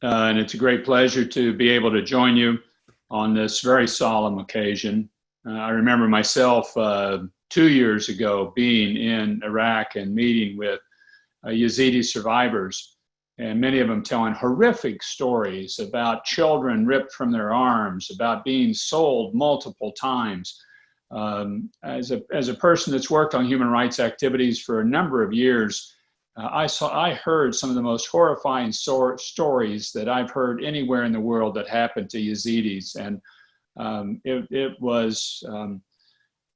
and it's a great pleasure to be able to join you on this very solemn occasion. I remember myself 2 years ago being in Iraq and meeting with Yazidi survivors, and many of them telling horrific stories about children ripped from their arms, about being sold multiple times. As a person that's worked on human rights activities for a number of years, I heard some of the most horrifying stories that I've heard anywhere in the world that happened to Yazidis, and it was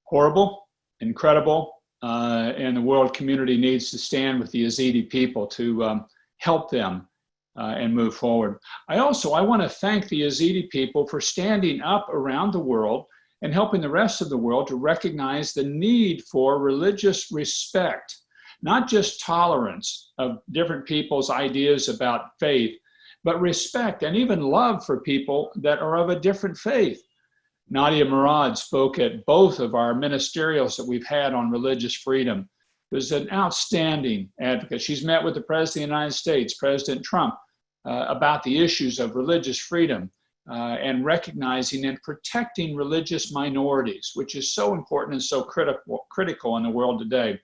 horrible, incredible, and the world community needs to stand with the Yazidi people to help them and move forward. I want to thank the Yazidi people for standing up around the world and helping the rest of the world to recognize the need for religious respect, not just tolerance of different people's ideas about faith, but respect and even love for people that are of a different faith. Nadia Murad spoke at both of our ministerials that we've had on religious freedom. Was an outstanding advocate. She's met with the President of the United States, President Trump, about the issues of religious freedom and recognizing and protecting religious minorities, which is so important and so critical in the world today.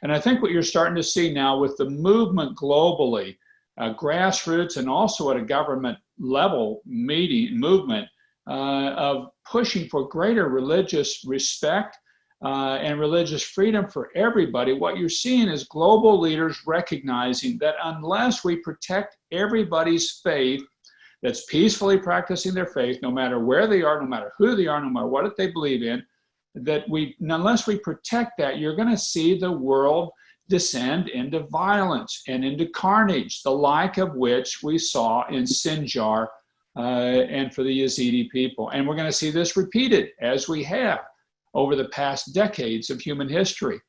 And I think what you're starting to see now with the movement globally, grassroots and also at a government level movement of pushing for greater religious respect and religious freedom for everybody, what you're seeing is global leaders recognizing that unless we protect everybody's faith that's peacefully practicing their faith, no matter where they are, no matter who they are, no matter what they believe in, unless we protect that, you're going to see the world descend into violence and into carnage, the like of which we saw in Sinjar and for the Yazidi people. And we're going to see this repeated as we have over the past decades of human history.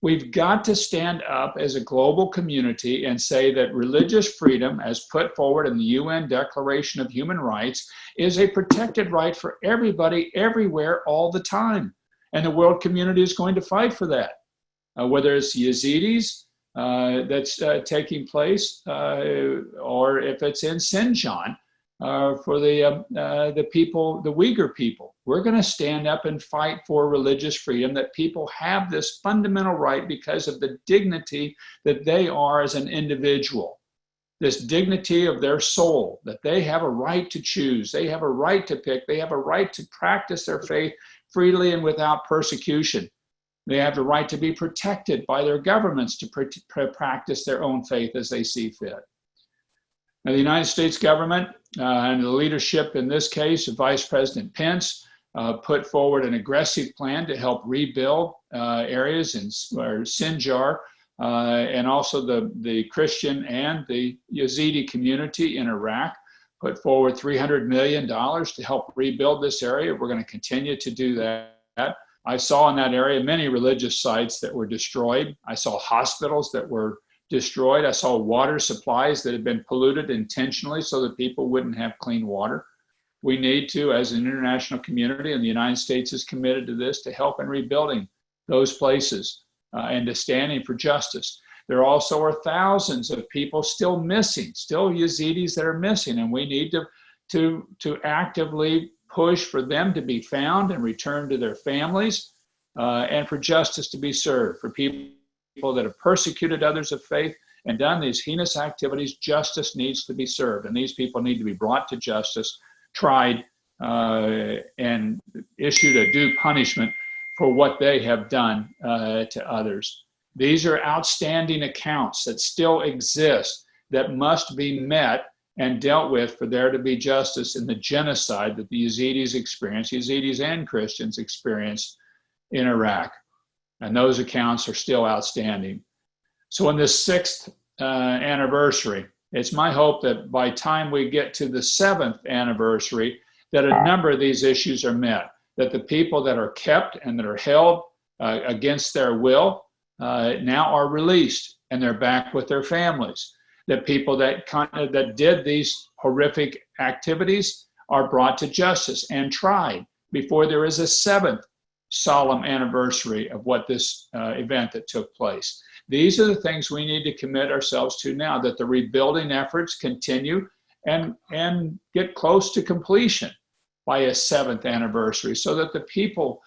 We've got to stand up as a global community and say that religious freedom, as put forward in the UN Declaration of Human Rights, is a protected right for everybody, everywhere, all the time. And the world community is going to fight for that. Whether it's Yazidis that's taking place, or if it's in Xinjiang for the people, the Uyghur people. We're going to stand up and fight for religious freedom, that people have this fundamental right because of the dignity that they are as an individual, this dignity of their soul, that they have a right to choose, they have a right to pick, they have a right to practice their faith freely and without persecution. They have the right to be protected by their governments to practice their own faith as they see fit. Now, the United States government and the leadership in this case, Vice President Pence, put forward an aggressive plan to help rebuild areas in Sinjar and also the Christian and the Yazidi community in Iraq. Put forward $300 million to help rebuild this area. We're going to continue to do that. I saw in that area many religious sites that were destroyed. I saw hospitals that were destroyed. I saw water supplies that had been polluted intentionally so that people wouldn't have clean water. We need to, as an international community, and the United States is committed to this, to help in rebuilding those places and to standing for justice. There also are thousands of people still missing, still Yazidis that are missing, and we need to actively push for them to be found and returned to their families and for justice to be served. For people that have persecuted others of faith and done these heinous activities, justice needs to be served, and these people need to be brought to justice, tried, and issued a due punishment for what they have done to others. These are outstanding accounts that still exist that must be met and dealt with for there to be justice in the genocide that the Yazidis experienced, Yazidis and Christians experienced in Iraq. And those accounts are still outstanding. So in this sixth anniversary, it's my hope that by the time we get to the seventh anniversary, that a number of these issues are met, that the people that are kept and that are held against their will now are released and they're back with their families. That people that did these horrific activities are brought to justice and tried before there is a seventh solemn anniversary of what this event that took place. These are the things we need to commit ourselves to now, that the rebuilding efforts continue and get close to completion by a 7th anniversary, so that the people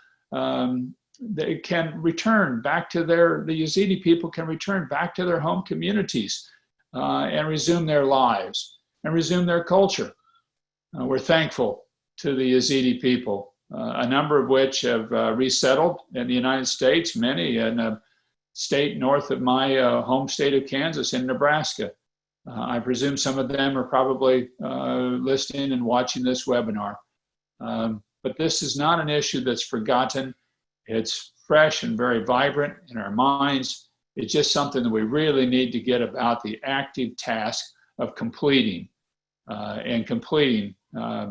they can return back to the Yazidi people can return back to their home communities and resume their lives and resume their culture. We're thankful to the Yazidi people, a number of which have resettled in the United States, many in a state north of my home state of Kansas, in Nebraska. I presume some of them are probably listening and watching this webinar. But this is not an issue that's forgotten. It's fresh and very vibrant in our minds. It's just something that we really need to get about the active task of completing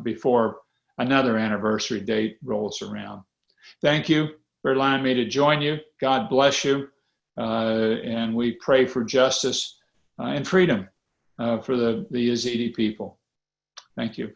before another anniversary date rolls around. Thank you for allowing me to join you. God bless you. And we pray for justice and freedom for the Yazidi people. Thank you.